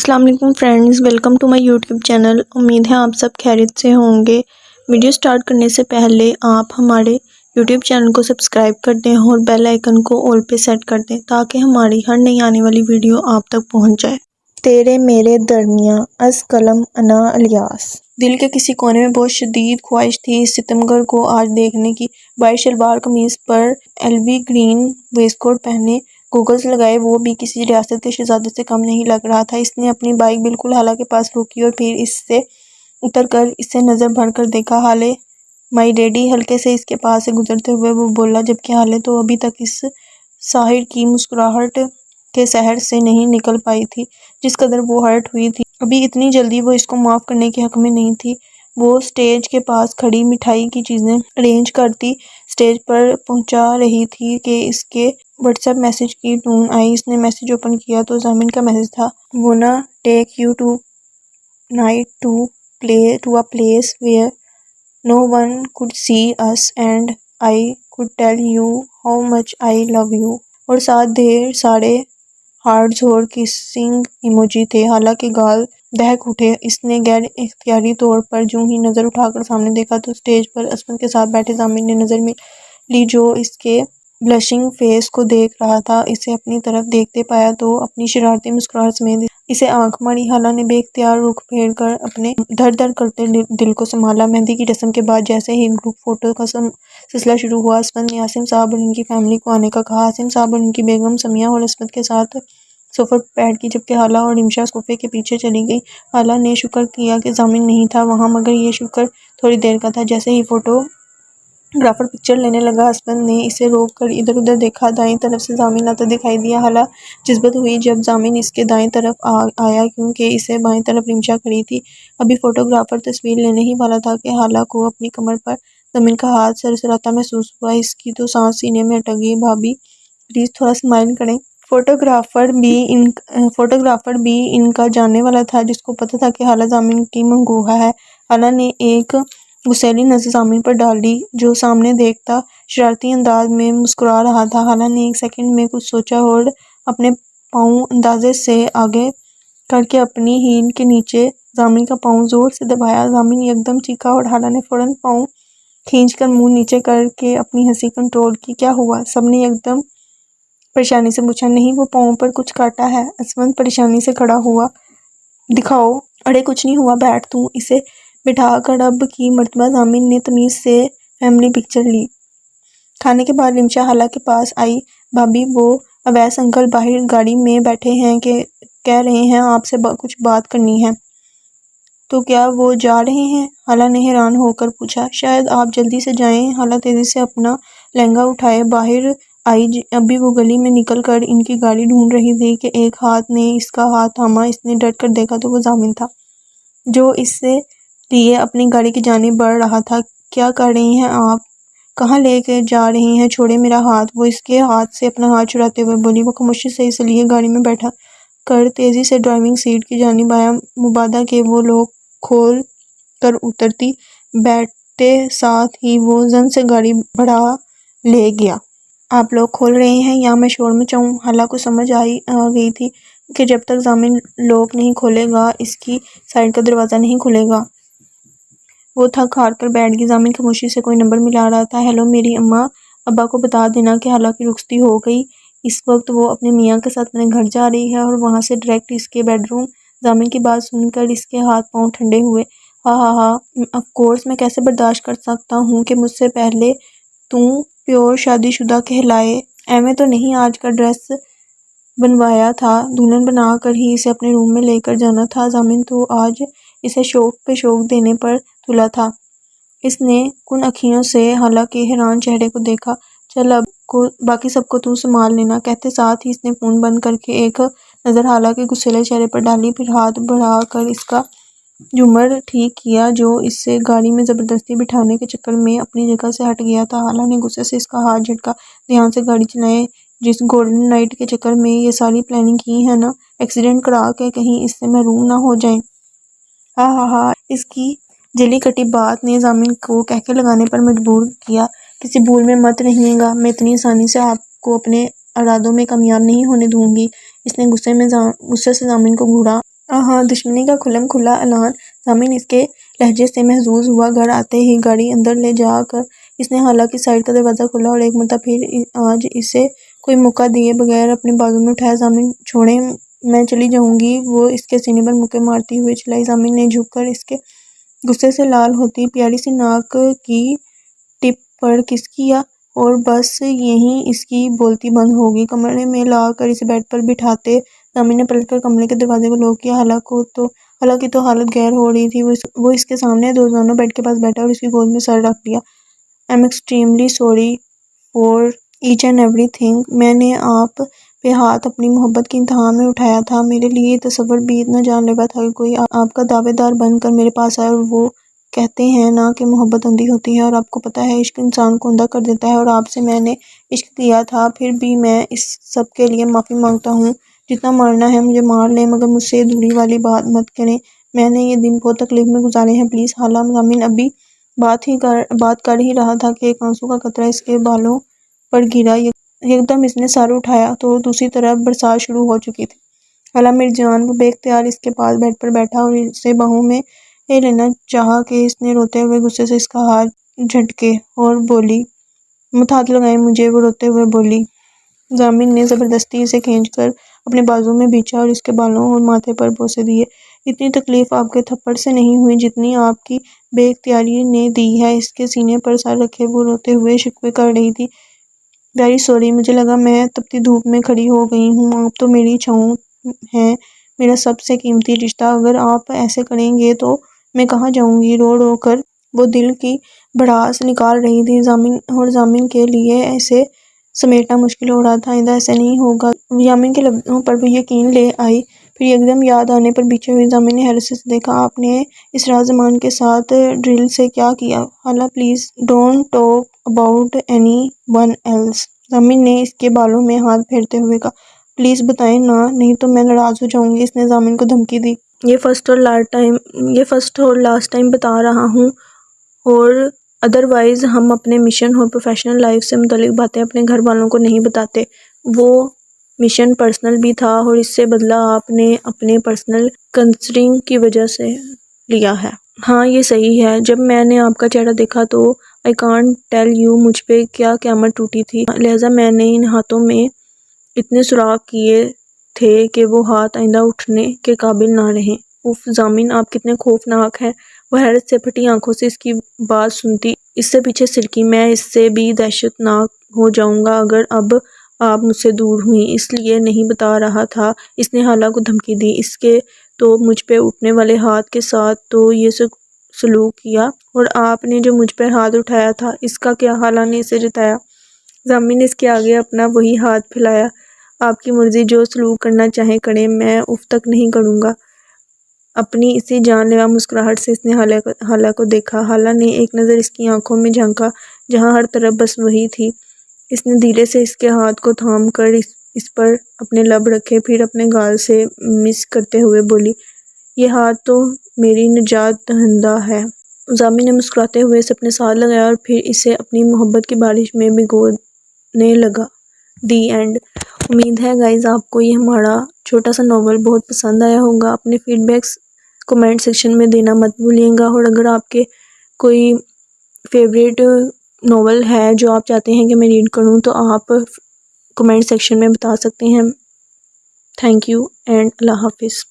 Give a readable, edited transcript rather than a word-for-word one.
السلام علیکم friends, welcome to my YouTube channel. امید ہے آپ سب خیریت سے ہوں گے۔ ویڈیو سٹارٹ کرنے سے پہلے آپ ہمارے یوٹیوب چینل کو سبسکرائب کر دیں اور بیل آئیکن کو آل پہ سیٹ کر دیں تاکہ ہماری ہر نئی آنے والی ویڈیو آپ تک پہنچ جائے۔ تیرے میرے درمیاں از قلم انا الیاس۔ دل کے کسی کونے میں بہت شدید خواہش تھی اس ستمگر کو آج دیکھنے کی۔ وائٹ شلوار قمیض پر ایلوی گرین ویسٹ کوٹ پہنے، گوگلز لگائے، وہ بھی کسی ریاست کے شہزادے سے کم نہیں لگ رہا تھا۔ اس نے اپنی بائیک بالکل ہالہ کے پاس روکی اور پھر اس سے اتر کر اسے نظر بھر کر دیکھا۔ ہالے مائی ڈیڈی، ہلکے سے اس کے پاس سے گزرتے ہوئے وہ بولا، جبکہ ہالے تو ابھی تک اس ساحر کی مسکراہٹ کے سحر سے نہیں نکل پائی تھی جس قدر وہ ہرٹ ہوئی تھی۔ ابھی اتنی جلدی وہ اس کو معاف کرنے کے حق میں نہیں تھی۔ وہ سٹیج کے پاس کھڑی مٹھائی کی چیزیں ارینج کرتی سٹیج پر پہنچا رہی تھی کہ اس کے واٹس ایپ میسج کی ٹون آئی۔ اس نے میسج اوپن کیا تو ضامن کا میسج تھا، "wanna take you tonight to a place where no one could see us and I could tell you how much I love you"۔ اور ساتھ ڈھیر سارے ہارٹس اور کسنگ ایموجی تھے۔ حالانکہ گال دہک اٹھے۔ اس نے غیر اختیاری طور پر جو ہی نظر اٹھا کر سامنے دیکھا تو سٹیج پر عصمت کے ساتھ بیٹھے ضامن نے نظر لی جو اس کے بلشنگ فیس کو دیکھ رہا تھا۔ اسے اپنی طرف دیکھتے پایا تو اپنی شرارتی مسکراہٹ سمیت اسے آنکھ ماری۔ حالہ نے بے اختیار رخ پھیر کر اپنے دھڑ دھڑ کرتے دل کو سنبھالا۔ مہندی کی رسم کے بعد جیسے ہی گروپ فوٹو کا سلسلہ شروع ہوا، عصمت نے عاصم صاحب اور ان کی فیملی کو آنے کا کہا۔ عاصم صاحب اور ان کی بیگم سمیہ اور عصمت کے ساتھ صوفے پر بیٹھ گئی جبکہ حالہ اور رمشا صوفے کے پیچھے چلی گئی۔ حالہ نے شکر کیا کہ ضامن نہیں تھا وہاں، مگر یہ شکر تھوڑی دیر کا تھا۔ جیسے ہی فوٹو گرافر پکچر لینے لگا، عصمت نے اسے روک کر ادھر ادھر دیکھا۔ دائیں طرف سے ضامن آتا دکھائی دیا۔ حالہ جذبت ہوئی جب ضامن اس کے دائیں طرف آیا کیونکہ اسے بائیں طرف رمشا کھڑی تھی۔ ابھی فوٹو گرافر تصویر لینے ہی والا تھا کہ حالہ کو اپنی کمر پر ضامن کا ہاتھ سرسراتا محسوس ہوا۔ اس کی تو سانس سینے میں اٹک گئی۔ "بھابی پلیز تھوڑا اسمائل کریں"۔ فوٹوگرافر بھی ان کا جاننے والا تھا جس کو پتہ تھا کہ حالہ ضامن کی منگوہا ہے۔ حالہ نے ایک غصیلی نظر ضامن پر ڈال دی جو سامنے دیکھتا شرارتی انداز میں مسکرا رہا تھا۔ حالہ نے ایک سیکنڈ میں کچھ سوچا اور اپنے پاؤں اندازے سے آگے کر کے اپنی ہیل کے نیچے ضامن کا پاؤں زور سے دبایا۔ ضامن یکدم چیخا اور حالہ نے فوراً پاؤں کھینچ کر منہ نیچے کر کے اپنی ہنسی کنٹرول کی۔ "کیا ہوا؟" سب نے یکدم پریشانی سے پوچھا۔ "نہیں، وہ پاؤں پر کچھ کاٹا ہے"۔ عصمت پریشانی سے کھڑا ہوا۔ "دکھاؤ"۔ "ارے کچھ نہیں ہوا، بیٹھ تو"۔ اسے بٹھا کر اب کی مرتبہ ضامن نے تمیز سے فیملی پکچر لی۔ کھانے کے بعد رمشا حالہ کے پاس آئی۔ "بھابی، وہ اویس انکل باہر گاڑی میں بیٹھے ہیں کہ کہہ رہے ہیں آپ سے کچھ بات کرنی ہے"۔ "تو کیا وہ جا رہے ہیں؟" حالہ نے حیران ہو کر پوچھا۔ "شاید آپ جلدی سے جائیں"۔ حالہ تیزی سے اپنا لہنگا اٹھائے باہر آئی۔ ابھی وہ گلی میں نکل کر ان کی گاڑی ڈھونڈ رہی تھی کہ ایک ہاتھ نے اس کا ہاتھ تھاما۔ اس نے ڈٹ کر دیکھا تو وہ ضامن تھا جو اس سے لیے اپنی گاڑی کی جانب بڑھ رہا تھا۔ "کیا کر رہی ہیں آپ؟ کہاں لے کے جا رہی ہیں؟ چھوڑیں میرا ہاتھ"۔ وہ اس کے ہاتھ سے اپنا ہاتھ چھڑاتے ہوئے بولی۔ وہ خاموشی سے اسے لیے گاڑی میں بیٹھا کر تیزی سے ڈرائیونگ سیٹ کی جانب آیا، مبادا کہ وہ لوگ کھول کر اترتی۔ بیٹھتے ساتھ ہی وہ زن سے گاڑی بڑھا لے گیا۔ "آپ لوگ کھول رہے ہیں یا میں شور مچاؤں"۔ حالہ کو سمجھ آ گئی تھی کہ جب تک ضامن لوک نہیں کھولے گا اس کی سائیڈ کا دروازہ نہیں کھلے گا۔ وہ تھک ہار کر بیٹھ گئی۔ ضامن خاموشی سے کوئی نمبر ملا رہا تھا۔ "ہیلو، میری اماں ابا کو بتا دینا کہ حالہ کی رخصتی ہو گئی۔ اس وقت وہ اپنے میاں کے ساتھ اپنے گھر جا رہی ہے اور وہاں سے ڈائریکٹ اس کے بیڈ روم"۔ ضامن کی بات سن کر اس کے ہاتھ پاؤں ٹھنڈے ہوئے۔ "ہاں ہاں ہاں، آف کورس، میں کیسے برداشت کر سکتا ہوں کہ مجھ سے پہلے تم پیور شادی شدہ کہلائے۔ ایویں تو نہیں، آج کا ڈریس بنوایا تھا، دلہن بنا کر ہی اسے اپنے روم میں لے کر جانا تھا"۔ ضامن تو آج اسے شوق پہ شوق دینے پر تلا تھا۔ اس نے کن آنکھوں سے حالہ کے حیران چہرے کو دیکھا۔ "چل اب باقی سب کو تو سنبھال لینا"۔ کہتے ساتھ ہی اس نے فون بند کر کے ایک نظر حالہ کے غصیلے چہرے پر ڈالی، پھر ہاتھ بڑھا کر اس کا جھومر ٹھیک کیا جو اس سے گاڑی میں زبردستی بٹھانے کے چکر میں اپنی جگہ سے ہٹ گیا تھا۔ حالہ نے غصے سے اس کا ہاتھ جھٹکا۔ "دھیان سے گاڑی چلائیں، جس گولڈن نائٹ کے چکر میں یہ ساری پلاننگ کی ہے نا، ایکسیڈنٹ کرا کے کہیں اس سے محروم نہ ہو جائیں"۔ "ہاں ہاں ہاں"۔ اس کی جلی کٹی بات نے ضامن کو قہقہے لگانے پر مجبور کیا۔ "کسی بھول میں مت رہیے گا، میں اتنی آسانی سے آپ کو اپنے ارادوں میں کامیاب نہیں ہونے دوں گی"۔ اس نے غصے سے ضامن کو گھوڑا۔ ہاں دشمنی کا کھلم کھلا اعلان ضامن اس کے لہجے سے محظوظ ہوا۔ گھر آتے ہی گاڑی اندر لے جا کر اس نے حالہ کی سائیڈ کا دروازہ کھولا اور ایک مرتبہ پھر آج اسے کوئی موقع دیے بغیر اپنے بازو میں اٹھایا۔ ضامن چھوڑیں میں چلی جاؤں گی، وہ اس کے سینے پر مکے مارتی ہوئے چلائی۔ ضامن نے جھک کر اس کے غصے سے لال ہوتی پیاری سی ناک کی ٹپ پر کس کیا اور بس یہیں اس کی بولتی بند ہو گئی۔ کمرے میں لا کر اسے بیڈ پر بٹھاتے ضامن نے پلٹ کر کمرے کے دروازے کو لاک کیا۔ حالہ کی تو حالت غیر ہو رہی تھی۔ وہ اس کے سامنے دونوں بیڈ کے پاس بیٹھا اور اس کی گود میں سر رکھ لیا۔ I'm extremely sorry for each and everything۔ میں نے آپ پہ ہاتھ اپنی محبت کی انتہا میں اٹھایا تھا۔ میرے لیے یہ تصور بھی اتنا جان لیوا تھا کہ کوئی آپ کا دعوے دار بن کر میرے پاس آئے، اور وہ کہتے ہیں نا کہ محبت اندھی ہوتی ہے، اور آپ کو پتہ ہے عشق انسان کو اندھا کر دیتا ہے، اور آپ سے میں نے عشق کیا تھا۔ پھر بھی میں اس سب کے لیے معافی مانگتا ہوں۔ جتنا مارنا ہے مجھے مار لیں، مگر مجھ سے دوری والی بات مت کریں۔ میں نے یہ دن بہت تکلیف میں گزارے ہیں، پلیز خالہ۔ ضامن ابھی بات کر ہی رہا تھا کہ ایک آنسو کا قطرہ اس کے بالوں پر گرا۔ یکدم اس نے سر اٹھایا تو دوسری طرف برسات شروع ہو چکی تھی۔ خالہ میری جان۔ وہ بے اختیار اس کے پاس بیڈ پر بیٹھا اور اسے باہوں میں لینا چاہا کہ اس نے روتے ہوئے غصے سے اس کا ہاتھ جھٹکے اور بولی، مت ہاتھ لگائیں مجھے۔ وہ روتے ہوئے بولی۔ ضامن نے زبردستی اسے کھینچ کر اپنے بازو میں بھینچا اور اس کے بالوں اور ماتھے پر بوسے دیے۔ اتنی تکلیف آپ کے تھپڑ سے نہیں ہوئی جتنی آپ کی بے اختیاری نے دی ہے۔ اس کے سینے پر سر رکھے وہ روتے ہوئے شکوے کر رہی تھی۔ ویری سوری، مجھے لگا میں تپتی دھوپ میں کھڑی ہو گئی ہوں۔ آپ تو میری چھاؤں ہیں، میرا سب سے قیمتی رشتہ۔ اگر آپ ایسے کریں گے تو میں کہاں جاؤں گی؟ رو رو کر وہ دل کی بھڑاس نکال رہی تھی۔ ضامن کے لیے اسے سمیٹنا مشکل ہو رہا تھا۔ آئندہ ایسے نہیں ہوگا۔ ضامن کے لبوں پر وہ یقین لے آئی، پھر یکدم یاد آنے پر پیچھے ہوئی۔ ضامن نے حیرت سے دیکھا، آپ نے اس راز زمان کے ساتھ ڈرل سے کیا کیا؟ خالہ please don't talk about anyone else. ضامن نے اس کے بالوں میں ہاتھ پھیرتے ہوئے کہا، پلیز بتائیں نا، نہیں تو میں ناراض ہو جاؤں گی۔ اس نے ضامن کو دھمکی دی۔ یہ فرسٹ اور لاسٹ ٹائم بتا رہا ہوں، اور ادروائز ہم اپنے مشن اور پروفیشنل لائف سے متعلق باتیں اپنے گھر والوں کو نہیں بتاتے۔ وہ مشن پرسنل بھی تھا، اور اس سے بدلہ آپ نے اپنے پرسنل کنسرن کی وجہ سے لیا ہے۔ ہاں یہ صحیح ہے۔ جب میں نے آپ کا چہرہ دیکھا تو I can't tell you مجھ پہ کیا قیامت ٹوٹی تھی، لہٰذا میں نے ان ہاتھوں میں اتنے سوراخ کیے تھے کہ وہ ہاتھ آئندہ اٹھنے کے قابل نہ رہیں۔ اف ضامن، آپ کتنے خوفناک ہیں۔ وہ حیرت سے پھٹی آنکھوں سے اس کی بات سنتی اس سے پیچھے سرکی۔ میں اس سے بھی دہشت ناک ہو جاؤں گا اگر اب آپ مجھ سے دور ہوئیں، اس لیے نہیں بتا رہا تھا۔ اس نے خالہ کو دھمکی دی۔ اس کے تو مجھ پہ اٹھنے والے ہاتھ کے ساتھ تو یہ سلوک کیا، اور آپ نے جو مجھ پر ہاتھ اٹھایا تھا اس کا کیا؟ خالہ نے اسے جتایا۔ ضامن نے اس کے آگے اپنا وہی ہاتھ پھیلایا۔ آپ کی مرضی، جو سلوک کرنا چاہیں کریں، میں اف تک نہیں کروں گا۔ اپنی اسی جان لیوا مسکراہٹ سے اس نے خالہ کو دیکھا۔ خالہ نے ایک نظر اس کی آنکھوں میں جھانکا جہاں ہر طرف بس وہی تھی۔ اس نے دھیرے سے اس کے ہاتھ کو تھام کر اس پر اپنے لب رکھے، پھر اپنے گال سے مس کرتے ہوئے بولی، یہ ہاتھ تو میری نجات دہندہ ہے۔ ضامن نے مسکراتے ہوئے اسے اپنے ساتھ لگایا اور پھر اسے اپنی محبت کی بارش میں بھگونے لگا۔ The end. امید ہے گائز آپ کو یہ ہمارا چھوٹا سا ناول بہت پسند آیا ہوگا۔ اپنے فیڈ بیکس کمنٹ سیکشن میں دینا مت بھولیے گا، اور اگر آپ کے کوئی فیوریٹ ناول ہے جو آپ چاہتے ہیں کہ میں ریڈ کروں تو آپ کمنٹ سیکشن میں بتا سکتے ہیں۔ تھینک یو اینڈ اللہ حافظ۔